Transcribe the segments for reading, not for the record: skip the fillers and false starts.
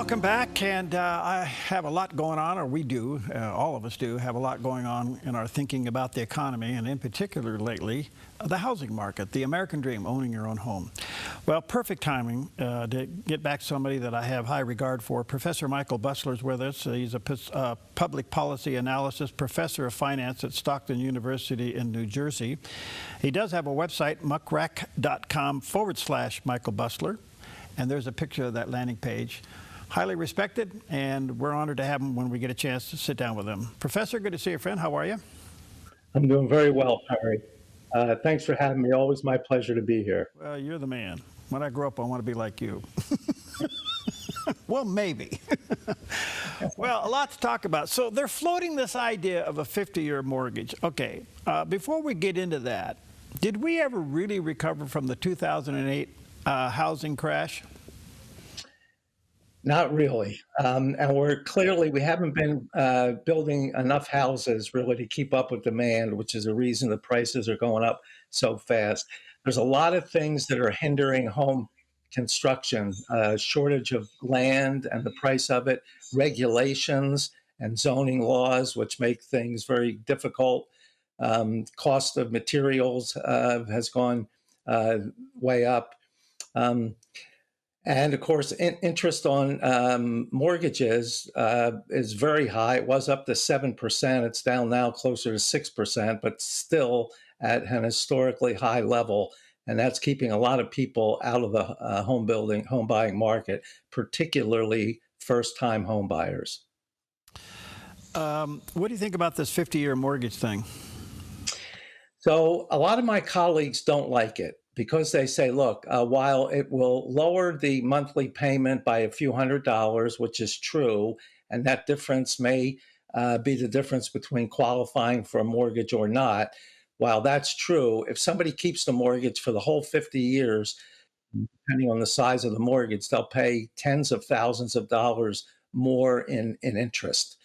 Welcome back, and I have a lot going on, or we do, all of us do, have a lot going on in our thinking about the economy, and in particular lately, the housing market, the American dream, owning your own home. Well, perfect timing to get back to somebody that I have high regard for. Professor Michael Busler is with us. He's a public policy analysis professor of finance at Stockton University in New Jersey. He does have a website, muckrack.com/Michael Busler, and there's a picture of that landing page. Highly respected, and we're honored to have him when we get a chance to sit down with him. Professor, good to see you, friend. How are you? I'm doing very well, Harry. Thanks for having me. Always my pleasure to be here. Well, you're the man. When I grow up, I want to be like you. Well, maybe. Well, a lot to talk about. So they're floating this idea of a 50-year mortgage. Okay, before we get into that, did we ever really recover from the 2008 housing crash? Not really. And we haven't been building enough houses really to keep up with demand, which is the reason the prices are going up so fast. There's a lot of things that are hindering home construction, shortage of land and the price of it, regulations and zoning laws, which make things very difficult. Cost of materials has gone way up. And of course, interest on mortgages is very high. It was up to 7%. It's down now closer to 6%, but still at an historically high level. And that's keeping a lot of people out of the home buying market, particularly first-time home buyers. What do you think about this 50-year mortgage thing? So a lot of my colleagues don't like it, because they say, look, while it will lower the monthly payment by a few $100s, which is true, and that difference may be the difference between qualifying for a mortgage or not. While that's true, if somebody keeps the mortgage for the whole 50 years, depending on the size of the mortgage, they'll pay tens of thousands of dollars more in interest.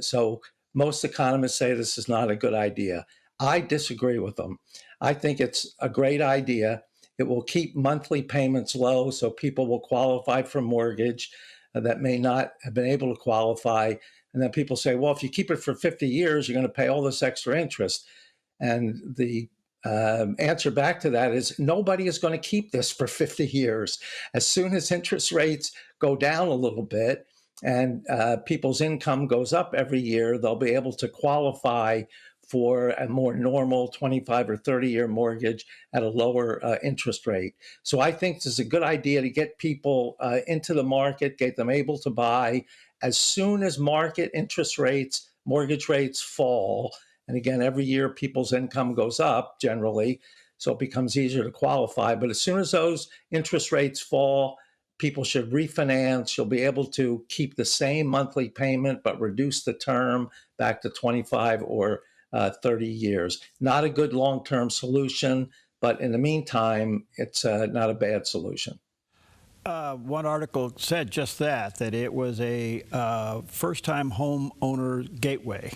So most economists say this is not a good idea. I disagree with them. I think it's a great idea. It will keep monthly payments low, so people will qualify for mortgage that may not have been able to qualify. And then people say, well, if you keep it for 50 years, you're going to pay all this extra interest. And the answer back to that is nobody is going to keep this for 50 years. As soon as interest rates go down a little bit and people's income goes up every year, they'll be able to qualify for a more normal 25 or 30-year mortgage at a lower interest rate. So I think this is a good idea to get people into the market, get them able to buy as soon as market interest rates, mortgage rates fall. And again, every year people's income goes up generally, so it becomes easier to qualify. But as soon as those interest rates fall, people should refinance. You'll be able to keep the same monthly payment, but reduce the term back to 25 or 30 years. Not a good long-term solution, but in the meantime, it's not a bad solution. One article said just that it was a first-time homeowner gateway.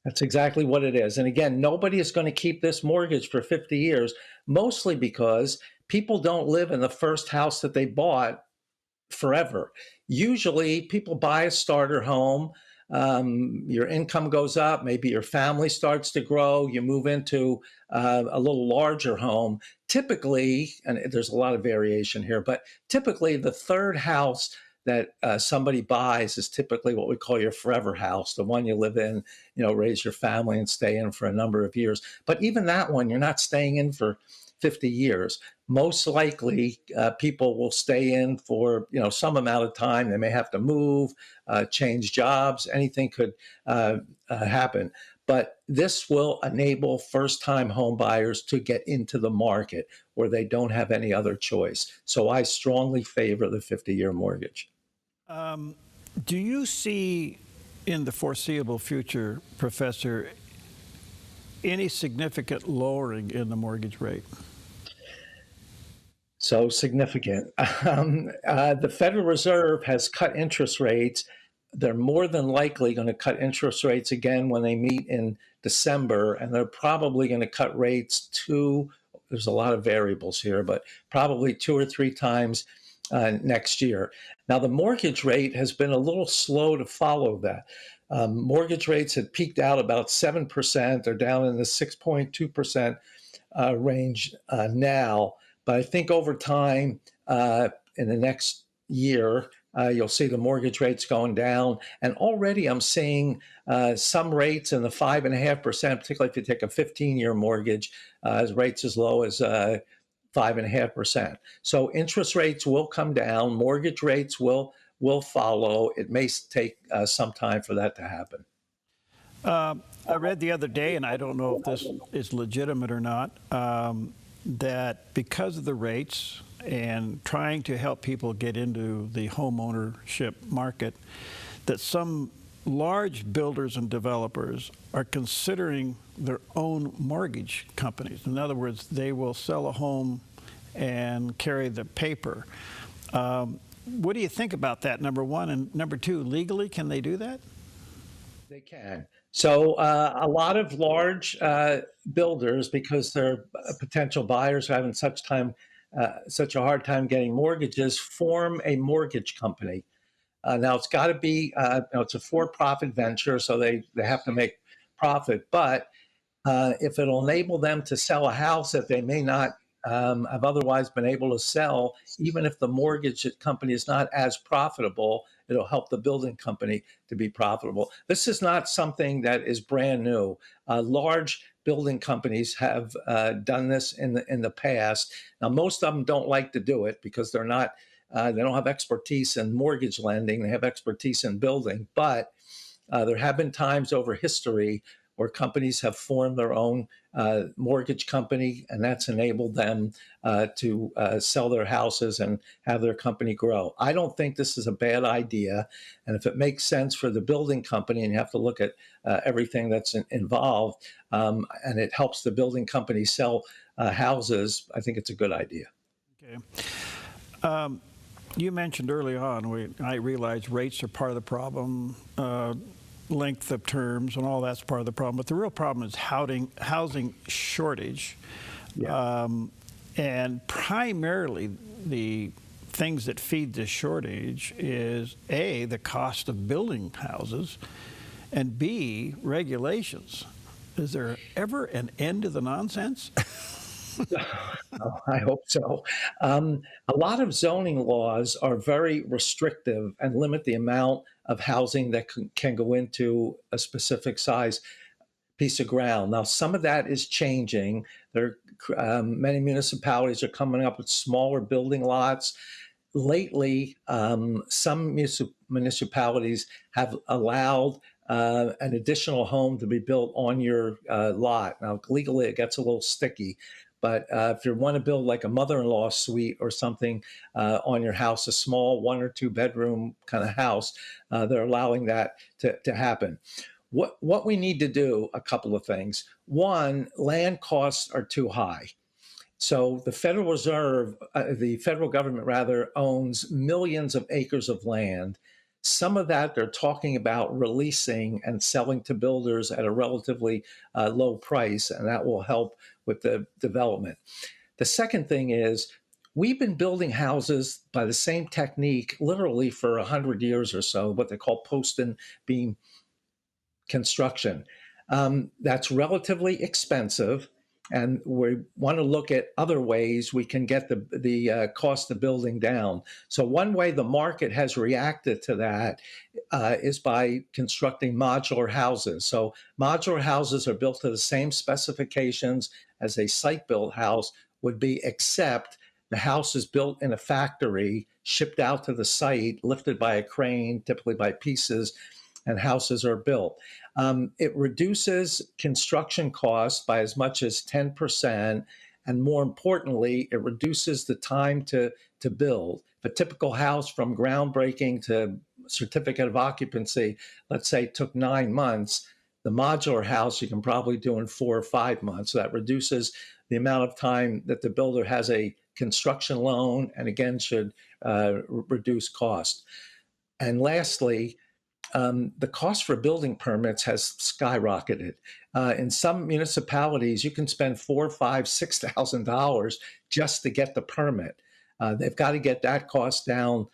That's exactly what it is. And again, nobody is going to keep this mortgage for 50 years, mostly because people don't live in the first house that they bought forever. Usually people buy a starter home, your income goes up, maybe your family starts to grow, you move into a little larger home. Typically, and there's a lot of variation here, but typically the third house that somebody buys is typically what we call your forever house, the one you live in, raise your family and stay in for a number of years. But even that one, you're not staying in for 50 years. Most likely, people will stay in for some amount of time. They may have to move, change jobs. Anything could happen. But this will enable first-time home buyers to get into the market where they don't have any other choice. So I strongly favor the 50-year mortgage. Do you see in the foreseeable future, Professor, any significant lowering in the mortgage rate? So significant. The Federal Reserve has cut interest rates. They're more than likely going to cut interest rates again when they meet in December, and they're probably going to cut rates there's a lot of variables here, but probably 2 or 3 times next year. Now, the mortgage rate has been a little slow to follow that. Mortgage rates had peaked out about 7%. They're down in the 6.2% range now. But I think over time, in the next year, you'll see the mortgage rates going down. And already I'm seeing some rates in the 5.5%, particularly if you take a 15-year mortgage, as rates as low as 5.5%. So interest rates will come down. Mortgage rates will follow. It may take some time for that to happen. I read the other day, and I don't know if this is legitimate or not, that because of the rates and trying to help people get into the home ownership market, that some large builders and developers are considering their own mortgage companies. In other words, they will sell a home and carry the paper. What do you think about that, number one? And number two, legally, can they do that? They can. So a lot of large builders, because their potential buyers are having such a hard time getting mortgages, form a mortgage company. Now it's got to be, it's a for-profit venture, so they have to make profit. But if it'll enable them to sell a house that they may not have otherwise been able to sell, even if the mortgage company is not as profitable, it'll help the building company to be profitable. This is not something that is brand new. Large building companies have done this in the past. Now, most of them don't like to do it because they don't have expertise in mortgage lending. They have expertise in building. But there have been times over history where companies have formed their own mortgage company, and that's enabled them to sell their houses and have their company grow. I don't think this is a bad idea. And if it makes sense for the building company, and you have to look at everything that's involved, and it helps the building company sell houses, I think it's a good idea. Okay. You mentioned early on, I realize rates are part of the problem, length of terms and all that's part of the problem. But the real problem is housing shortage. Yeah. And primarily the things that feed this shortage is A, the cost of building houses, and B, regulations. Is there ever an end to the nonsense? Oh, I hope so. A lot of zoning laws are very restrictive and limit the amount of housing that can go into a specific size piece of ground. Now, some of that is changing. Many municipalities are coming up with smaller building lots. Lately, some municipalities have allowed an additional home to be built on your lot. Now, legally, it gets a little sticky. But if you want to build like a mother-in-law suite or something on your house, a small 1 or 2 bedroom kind of house, they're allowing that to happen. What we need to do, a couple of things. One, land costs are too high. So the Federal Reserve, the federal government rather, owns millions of acres of land. Some of that they're talking about releasing and selling to builders at a relatively low price, and that will help with the development. The second thing is we've been building houses by the same technique literally for 100 years or so, what they call post and beam construction. That's relatively expensive. And we want to look at other ways we can get the cost of building down. So one way the market has reacted to that is by constructing modular houses. So modular houses are built to the same specifications as a site-built house would be, except the house is built in a factory, shipped out to the site, lifted by a crane, typically by pieces, and houses are built. It reduces construction costs by as much as 10%, and more importantly, it reduces the time to build. If a typical house from groundbreaking to certificate of occupancy, let's say, took 9 months, the modular house you can probably do in 4 or 5 months. So that reduces the amount of time that the builder has a construction loan, and again, should reduce cost. And lastly, the cost for building permits has skyrocketed. In some municipalities, you can spend $4,000, $5,000, $6,000 just to get the permit. They've got to get that cost down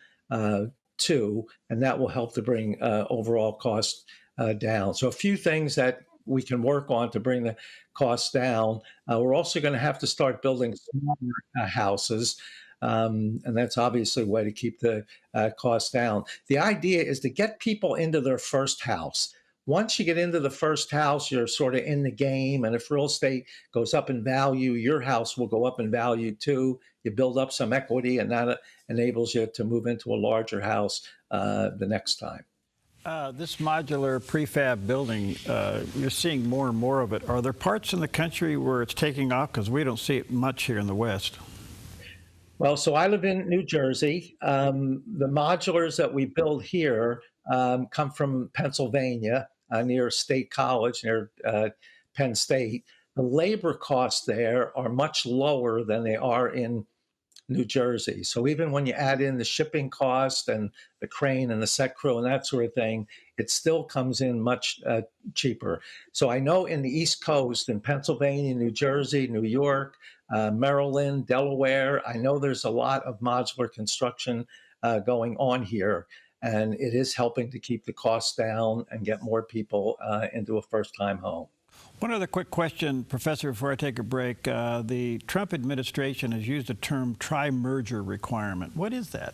too, and that will help to bring overall cost down. So a few things that we can work on to bring the costs down. We're also going to have to start building smaller houses. And that's obviously a way to keep the costs down. The idea is to get people into their first house. Once you get into the first house, you're sort of in the game. And if real estate goes up in value, your house will go up in value too. You build up some equity, and that enables you to move into a larger house the next time. This modular prefab building, you're seeing more and more of it. Are there parts in the country where it's taking off? Because we don't see it much here in the West. Well, so I live in New Jersey. The modulars that we build here come from Pennsylvania, near State College, near Penn State. The labor costs there are much lower than they are in New Jersey. So even when you add in the shipping cost and the crane and the set crew and that sort of thing, it still comes in much cheaper. So I know in the East Coast, in Pennsylvania, New Jersey, New York, Maryland, Delaware, I know there's a lot of modular construction going on here, and it is helping to keep the costs down and get more people into a first-time home. One other quick question, Professor, before I take a break. The Trump administration has used the term tri-merger requirement. What is that?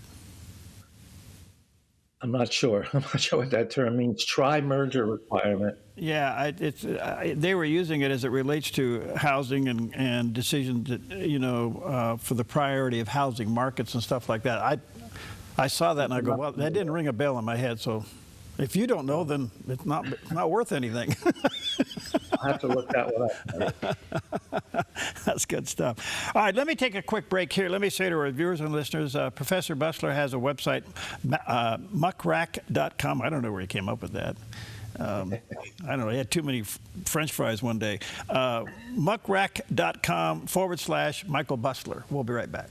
I'm not sure. I'm not sure what that term means. Tri-merger requirement. Yeah, they were using it as it relates to housing and decisions that, for the priority of housing markets and stuff like that. I saw that and I go, well, that didn't ring a bell in my head. So if you don't know, then it's not worth anything. I'll have to look that one up. That's good stuff. All right, let me take a quick break here. Let me say to our viewers and listeners, Professor Busler has a website, muckrack.com. I don't know where he came up with that. I don't know. He had too many French fries one day. muckrack.com/Michael Busler. We'll be right back.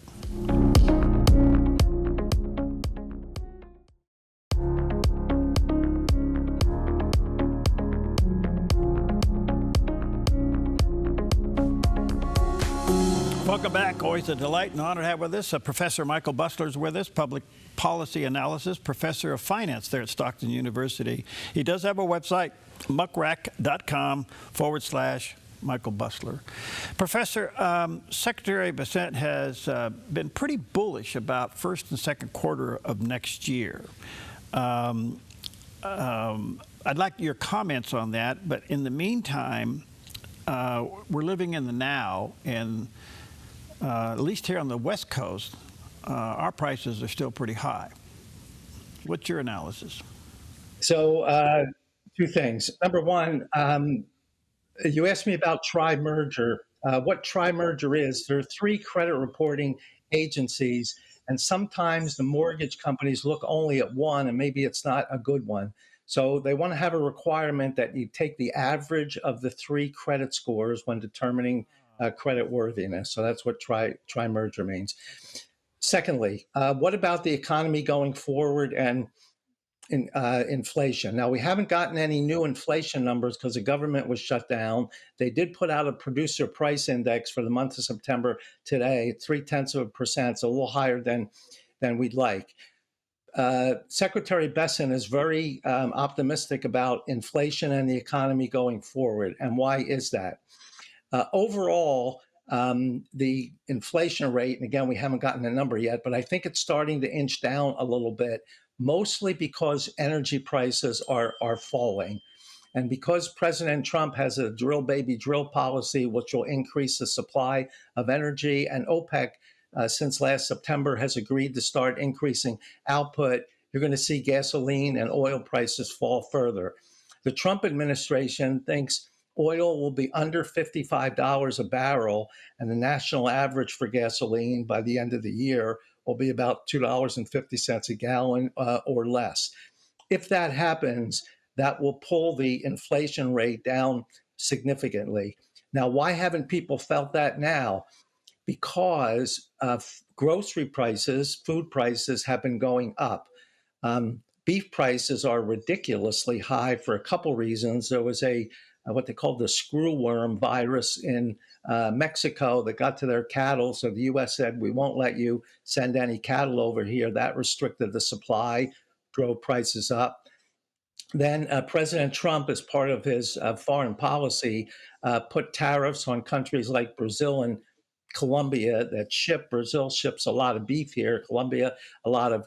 Welcome back. Always a delight and honor to have with us. Professor Michael Busler is with us, public policy analysis, professor of finance there at Stockton University. He does have a website, muckrack.com/Michael Busler. Professor, Secretary Bessent has been pretty bullish about first and second quarter of next year. I'd like your comments on that, but in the meantime, we're living in the now, and at least here on the West Coast, our prices are still pretty high. What's your analysis? So two things. Number one, you asked me about tri-merger. What tri-merger is, there are three credit reporting agencies, and sometimes the mortgage companies look only at one, and maybe it's not a good one. So they want to have a requirement that you take the average of the three credit scores when determining credit worthiness. So that's what tri-merger means. Secondly, what about the economy going forward and inflation? Now, we haven't gotten any new inflation numbers because the government was shut down. They did put out a producer price index for the month of September today, 0.3%, so a little higher than we'd like. Secretary Bessent is very optimistic about inflation and the economy going forward. And why is that? Overall, the inflation rate, and again, we haven't gotten a number yet, but I think it's starting to inch down a little bit, mostly because energy prices are falling. And because President Trump has a drill baby drill policy, which will increase the supply of energy, and OPEC, since last September, has agreed to start increasing output, you're going to see gasoline and oil prices fall further. The Trump administration thinks oil will be under $55 a barrel, and the national average for gasoline by the end of the year will be about $2.50 a gallon or less. If that happens, that will pull the inflation rate down significantly. Now, why haven't people felt that now? Because grocery prices, food prices have been going up. Beef prices are ridiculously high for a couple reasons. There was a what they called the screwworm virus in Mexico that got to their cattle. So the U.S. said, we won't let you send any cattle over here. That restricted the supply, drove prices up. Then President Trump, as part of his foreign policy, put tariffs on countries like Brazil and Colombia that ship. Brazil ships a lot of beef here, Colombia, a lot of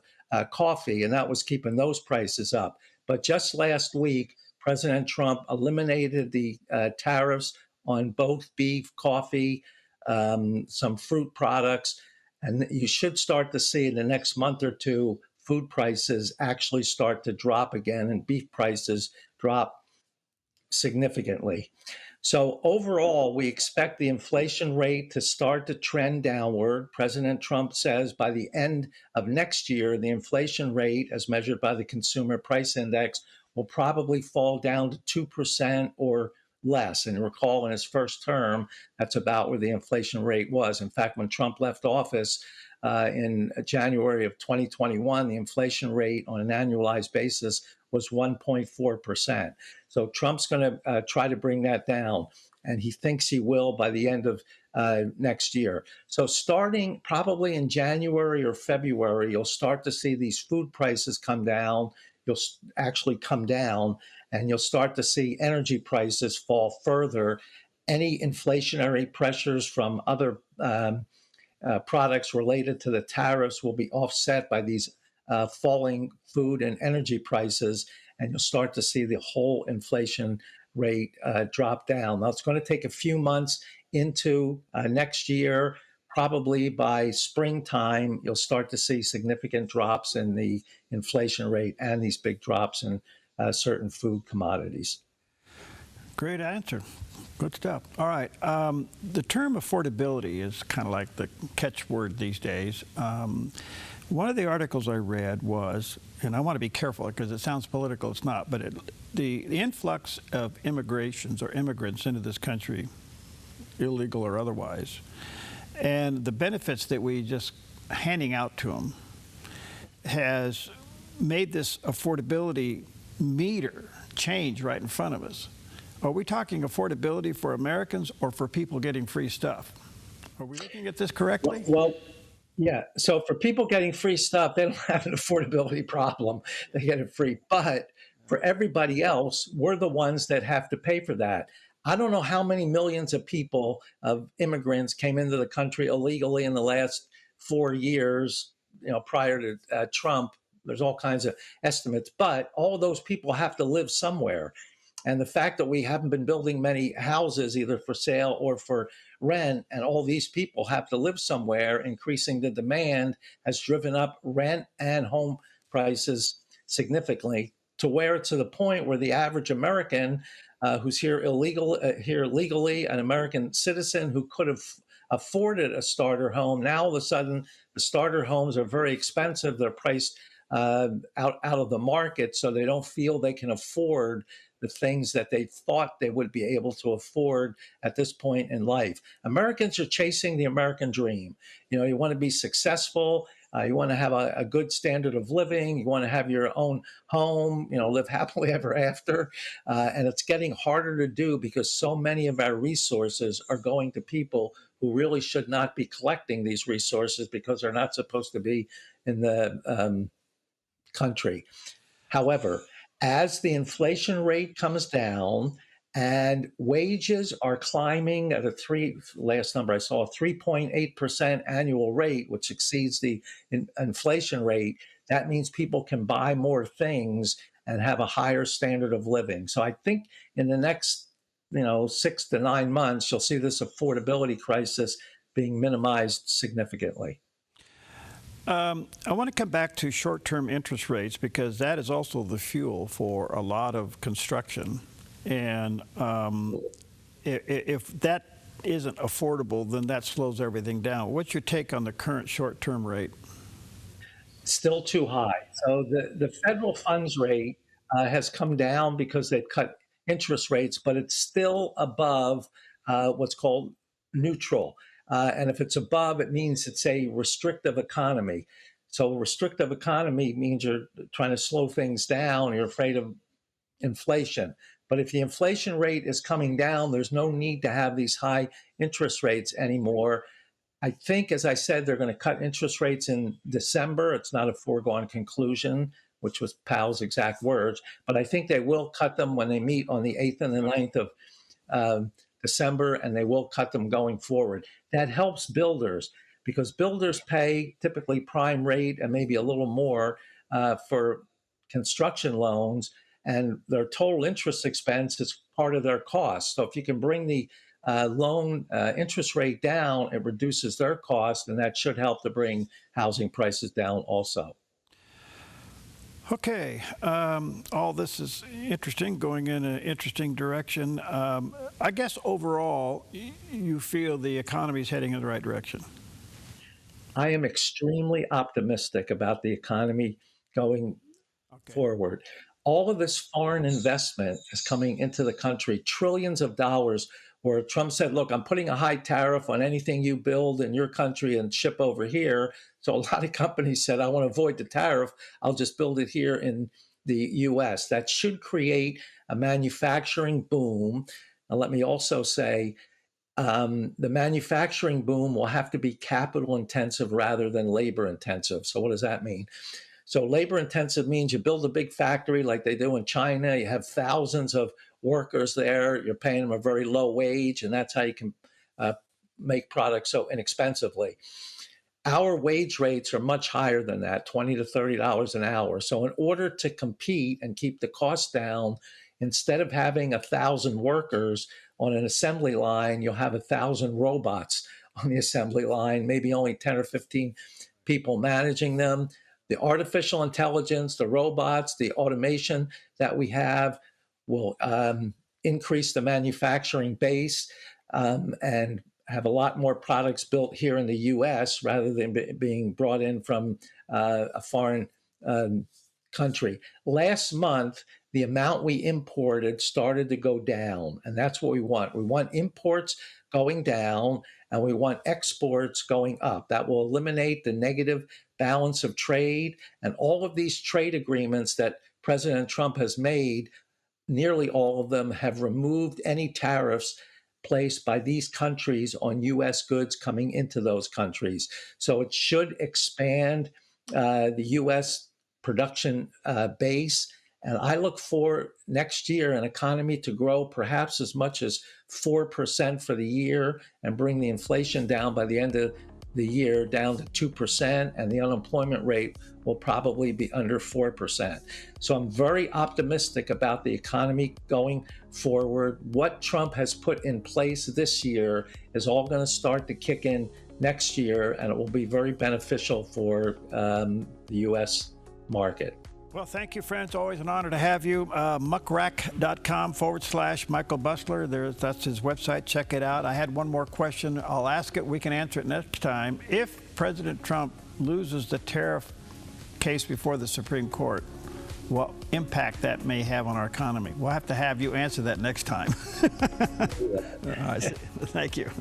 coffee, and that was keeping those prices up. But just last week, President Trump eliminated the tariffs on both beef, coffee, some fruit products. And you should start to see in the next month or two food prices actually start to drop again and beef prices drop significantly. So overall, we expect the inflation rate to start to trend downward. President Trump says by the end of next year, the inflation rate, as measured by the Consumer Price Index, will probably fall down to 2% or less. And recall in his first term, that's about where the inflation rate was. In fact, when Trump left office in January of 2021, the inflation rate on an annualized basis was 1.4%. So Trump's going to try to bring that down, and he thinks he will by the end of next year. So starting probably in January or February, you'll start to see these food prices come down. You'll actually come down, and you'll start to see energy prices fall further. Any inflationary pressures from other products related to the tariffs will be offset by these falling food and energy prices, and you'll start to see the whole inflation rate drop down. Now, it's going to take a few months into next year. Probably by springtime, you'll start to see significant drops in the inflation rate and these big drops in certain food commodities. Great answer. Good stuff. All right. The term affordability is kind of like the catchword these days. One of the articles I read was, and I want to be careful because it sounds political, it's not, but the influx of immigrants into this country, illegal or otherwise, and the benefits that we just handing out to them has made this affordability meter change right in front of us. Are we talking affordability for Americans or for people getting free stuff? Are we looking at this correctly? Well, yeah. So for people getting free stuff, they don't have an affordability problem. They get it free. But for everybody else, we're the ones that have to pay for that. I don't know how many millions of people, of immigrants, came into the country illegally in the last 4 years, prior to Trump. There's all kinds of estimates, but all of those people have to live somewhere. And the fact that we haven't been building many houses either for sale or for rent, and all these people have to live somewhere, increasing the demand, has driven up rent and home prices significantly to the point where the average American who's here legally, an American citizen who could have afforded a starter home, now all of a sudden the starter homes are very expensive. They're priced out of the market, so they don't feel they can afford the things that they thought they would be able to afford at this point in life. Americans are chasing the American dream. You want to be successful. You want to have a good standard of living. You want to have your own home, live happily ever after. And it's getting harder to do because so many of our resources are going to people who really should not be collecting these resources because they're not supposed to be in the country. However, as the inflation rate comes down and wages are climbing at last number I saw, a 3.8% annual rate, which exceeds the inflation rate, that means people can buy more things and have a higher standard of living. So I think in the next 6 to 9 months, you'll see this affordability crisis being minimized significantly. I want to come back to short-term interest rates because that is also the fuel for a lot of construction. And if that isn't affordable, then that slows everything down. What's your take on the current short-term rate? Still too high. So the federal funds rate has come down because they've cut interest rates, but it's still above what's called neutral. And if it's above, it means it's a restrictive economy. So restrictive economy means you're trying to slow things down. You're afraid of inflation. But if the inflation rate is coming down, there's no need to have these high interest rates anymore. I think, as I said, they're going to cut interest rates in December. It's not a foregone conclusion, which was Powell's exact words, but I think they will cut them when they meet on the 8th and the 9th of December, and they will cut them going forward. That helps builders because builders pay typically prime rate and maybe a little more for construction loans, and their total interest expense is part of their cost. So if you can bring the loan interest rate down, it reduces their cost, and that should help to bring housing prices down also. Okay, all this is interesting, going in an interesting direction. I guess overall, you feel the economy is heading in the right direction. I am extremely optimistic about the economy going forward. All of this foreign investment is coming into the country, trillions of dollars, where Trump said, look, I'm putting a high tariff on anything you build in your country and ship over here. So a lot of companies said, I want to avoid the tariff. I'll just build it here in the U.S. That should create a manufacturing boom. Now, let me also say, the manufacturing boom will have to be capital intensive rather than labor intensive. So what does that mean? So labor intensive means you build a big factory like they do in China. You have thousands of workers there. You're paying them a very low wage, and that's how you can make products so inexpensively. Our wage rates are much higher than that, $20 to $30 an hour. So in order to compete and keep the cost down, instead of having 1,000 workers on an assembly line, you'll have 1,000 robots on the assembly line, maybe only 10 or 15 people managing them. The artificial intelligence, the robots, the automation that we have will increase the manufacturing base and have a lot more products built here in the U.S. rather than being brought in from a foreign country. Last month, the amount we imported started to go down, and that's what we want. We want imports going down, and we want exports going up. That will eliminate the negative balance of trade, and all of these trade agreements that President Trump has made, nearly all of them have removed any tariffs placed by these countries on U.S. goods coming into those countries. So it should expand the U.S. production base. And I look for next year an economy to grow perhaps as much as 4% for the year and bring the inflation down by the end of the year down to 2%, and the unemployment rate will probably be under 4%. So I'm very optimistic about the economy going forward. What Trump has put in place this year is all going to start to kick in next year, and it will be very beneficial for the U.S. market. Well, thank you, friends. Always an honor to have you. muckrack.com/Michael Busler. That's his website. Check it out. I had one more question. I'll ask it. We can answer it next time. If President Trump loses the tariff case before the Supreme Court, what impact that may have on our economy? We'll have to have you answer that next time. Thank you.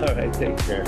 All right, take care.